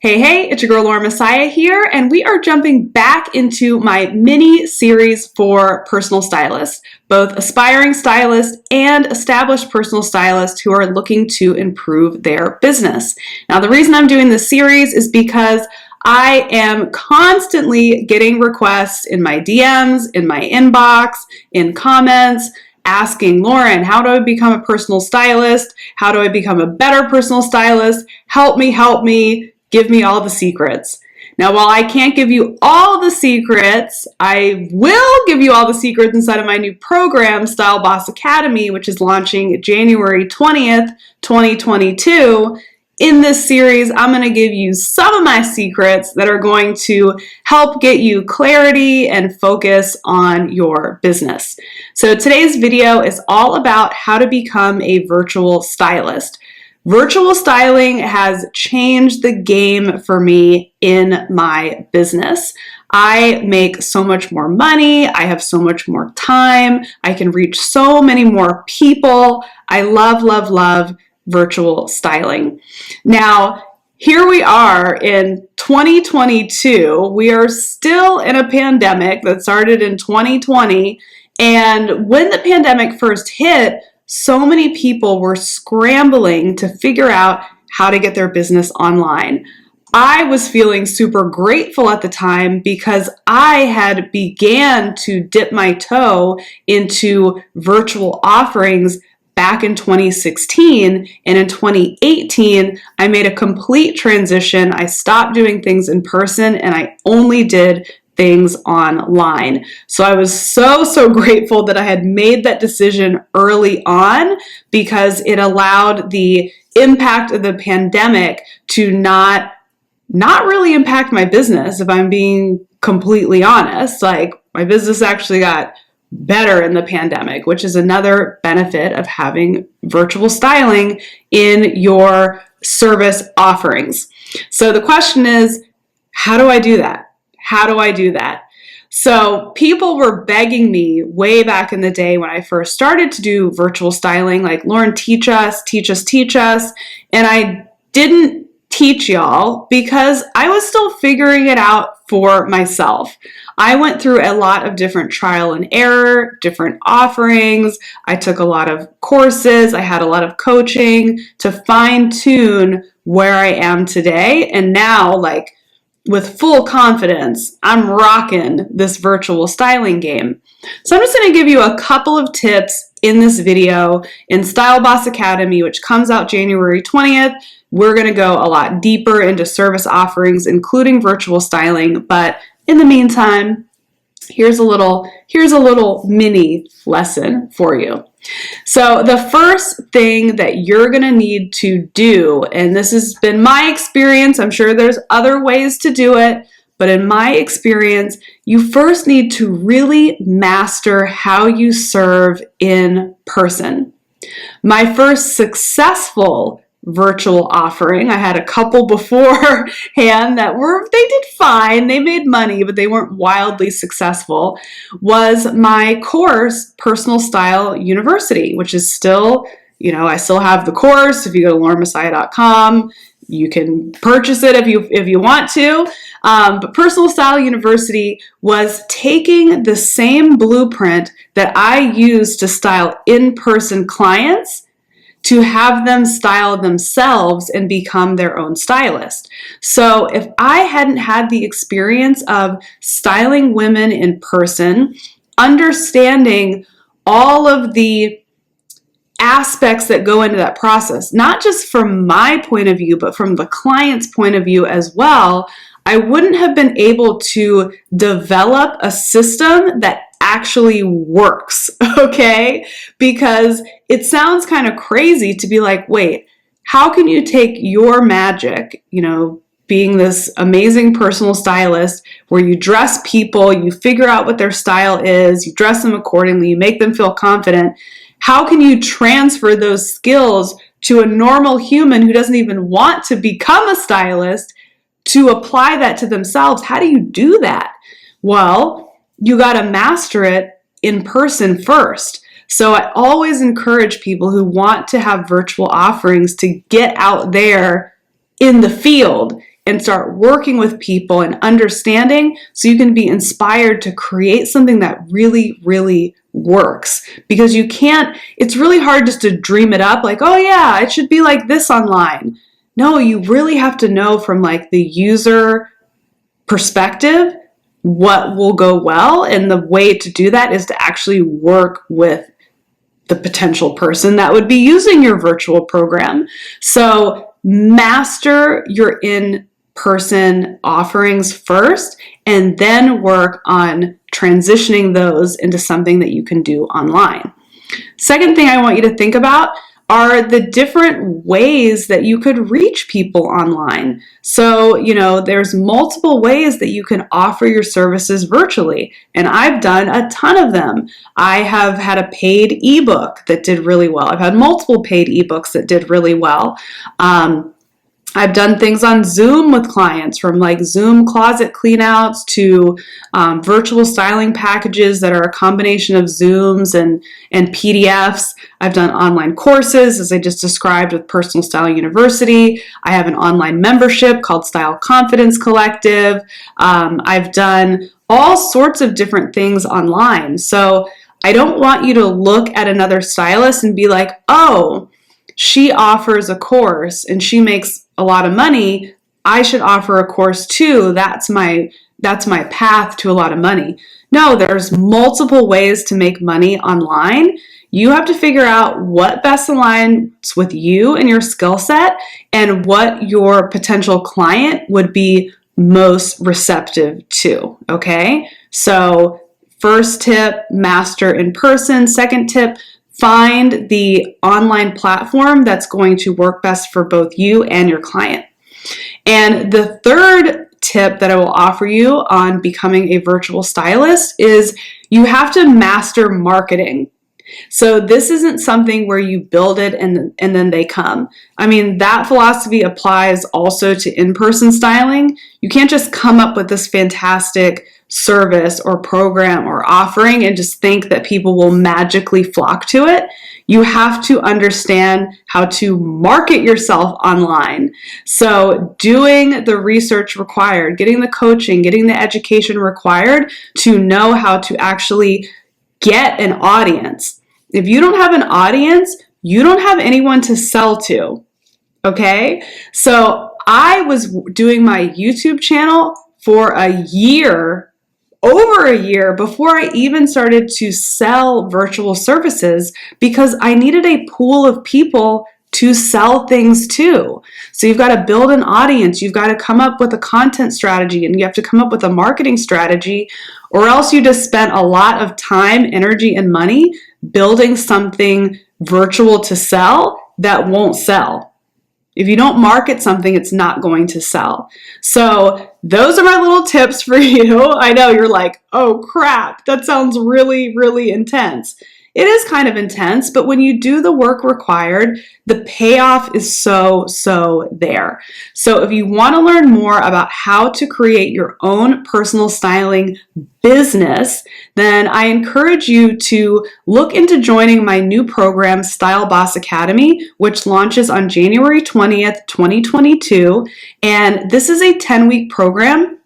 Hey, it's your girl Laura Messiah here, and we are jumping back into my mini series for personal stylists, both aspiring stylists and established personal stylists who are looking to improve their business. Now, the reason I'm doing this series is because I am constantly getting requests in my DMs, in my inbox, in comments, asking, Lauren, how do I become a personal stylist? How do I become a better personal stylist? Help me. Give me all the secrets. Now, while I can't give you all the secrets, I will give you all the secrets inside of my new program, Style Boss Academy, which is launching January 20th, 2022. In this series, I'm going to give you some of my secrets that are going to help get you clarity and focus on your business. So today's video is all about how to become a virtual stylist. Virtual styling has changed the game for me in my business. I make so much more money. I have so much more time. I can reach so many more people. I love virtual styling. Now, here we are in 2022. We are still in a pandemic that started in 2020. And when the pandemic first hit, so many people were scrambling to figure out how to get their business online. I was feeling super grateful at the time because I had began to dip my toe into virtual offerings back in 2016, and in 2018, I made a complete transition. I stopped doing things in person and I only did things online. So I was so grateful that I had made that decision early on because it allowed the impact of the pandemic to not really impact my business, if I'm being completely honest. Like, my business actually got better in the pandemic, which is another benefit of having virtual styling in your service offerings. So the question is, how do I do that? How do I do that? So people were begging me way back in the day when I first started to do virtual styling, like, Lauren, teach us. And I didn't teach y'all because I was still figuring it out for myself. I went through a lot of different trial and error, different offerings. I took a lot of courses. I had a lot of coaching to fine tune where I am today. And now, like, with full confidence, I'm rocking this virtual styling game. So I'm just going to give you a couple of tips in this video in Style Boss Academy, which comes out January 20th. We're going to go a lot deeper into service offerings, including virtual styling. But in the meantime, here's a little mini lesson for you. So the first thing that you're going to need to do, and this has been my experience, I'm sure there's other ways to do it, but in my experience, you first need to really master how you serve in person. My first successful virtual offering, I had a couple beforehand they did fine, they made money, but they weren't wildly successful, was my course, Personal Style University, which is still, I still have the course. If you go to laurenmessiah.com, you can purchase it if you want to. But Personal Style University was taking the same blueprint that I use to style in-person clients to have them style themselves and become their own stylist. So if I hadn't had the experience of styling women in person, understanding all of the aspects that go into that process, not just from my point of view, but from the client's point of view as well, I wouldn't have been able to develop a system that actually works, okay? Because it sounds kind of crazy to be like, wait, how can you take your magic, being this amazing personal stylist where you dress people, you figure out what their style is, you dress them accordingly, you make them feel confident. How can you transfer those skills to a normal human who doesn't even want to become a stylist to apply that to themselves? How do you do that? Well, you got to master it in person first. So I always encourage people who want to have virtual offerings to get out there in the field, and start working with people and understanding so you can be inspired to create something that really, really works. Because it's really hard just to dream it up like, oh yeah, it should be like this online. No, you really have to know from like the user perspective what will go well. And the way to do that is to actually work with the potential person that would be using your virtual program. So master your in-person offerings first, and then work on transitioning those into something that you can do online. Second thing I want you to think about are the different ways that you could reach people online. So, there's multiple ways that you can offer your services virtually, and I've done a ton of them. I have had a paid ebook that did really well. I've had multiple paid ebooks that did really well. I've done things on Zoom with clients, from like Zoom closet cleanouts to virtual styling packages that are a combination of Zooms and PDFs. I've done online courses, as I just described, with Personal Style University. I have an online membership called Style Confidence Collective. I've done all sorts of different things online. So I don't want you to look at another stylist and be like, oh, she offers a course and she makes a lot of money, I should offer a course too. That's my path to a lot of money. No, there's multiple ways to make money online. You have to figure out what best aligns with you and your skill set and what your potential client would be most receptive to, okay? So first tip, master in person. Second tip, find the online platform that's going to work best for both you and your client. And the third tip that I will offer you on becoming a virtual stylist is you have to master marketing. So this isn't something where you build it and then they come. I mean, that philosophy applies also to in-person styling. You can't just come up with this fantastic service or program or offering and just think that people will magically flock to it. You have to understand how to market yourself online. So doing the research required, getting the coaching, getting the education required to know how to actually get an audience. If you don't have an audience, you don't have anyone to sell to, okay? So I was doing my YouTube channel for over a year before I even started to sell virtual services, because I needed a pool of people to sell things to. So you've got to build an audience, you've got to come up with a content strategy, and you have to come up with a marketing strategy, or else you just spent a lot of time, energy, and money building something virtual to sell that won't sell. If you don't market something, it's not going to sell. So those are my little tips for you. I know you're like, oh crap, that sounds really, really intense. It is kind of intense, but when you do the work required, the payoff is so there. So if you want to learn more about how to create your own personal styling business, then I encourage you to look into joining my new program, Style Boss Academy, which launches on January 20th, 2022. And this is a 10-week program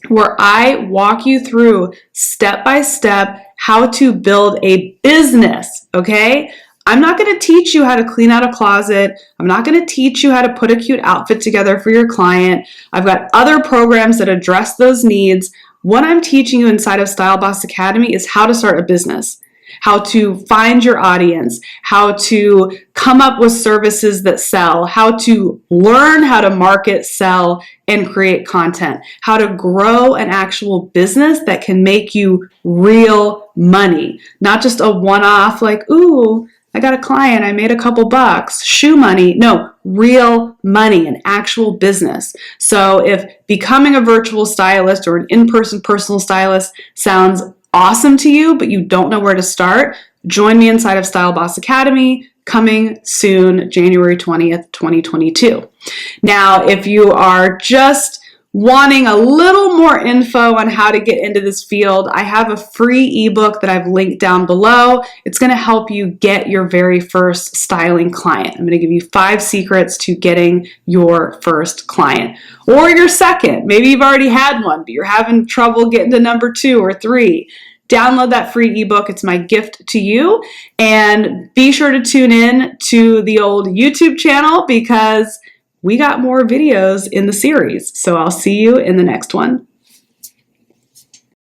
where I walk you through step by step how to build a business, okay? I'm not going to teach you how to clean out a closet. I'm not going to teach you how to put a cute outfit together for your client. I've got other programs that address those needs. What I'm teaching you inside of Style Boss Academy is how to start a business, how to find your audience, how to come up with services that sell, how to learn how to market, sell, and create content, how to grow an actual business that can make you real money, not just a one-off like, ooh, I got a client, I made a couple bucks, shoe money. No, real money, an actual business. So if becoming a virtual stylist or an in-person personal stylist sounds awesome to you, but you don't know where to start, join me inside of Style Boss Academy, coming soon, January 20th, 2022. Now, if you are just wanting a little more info on how to get into this field, I have a free ebook that I've linked down below. It's going to help you get your very first styling client. I'm going to give you 5 secrets to getting your first client or your second. Maybe you've already had one, but you're having trouble getting to number 2 or 3. Download that free ebook. It's my gift to you. And be sure to tune in to the old YouTube channel because we got more videos in the series. So I'll see you in the next one.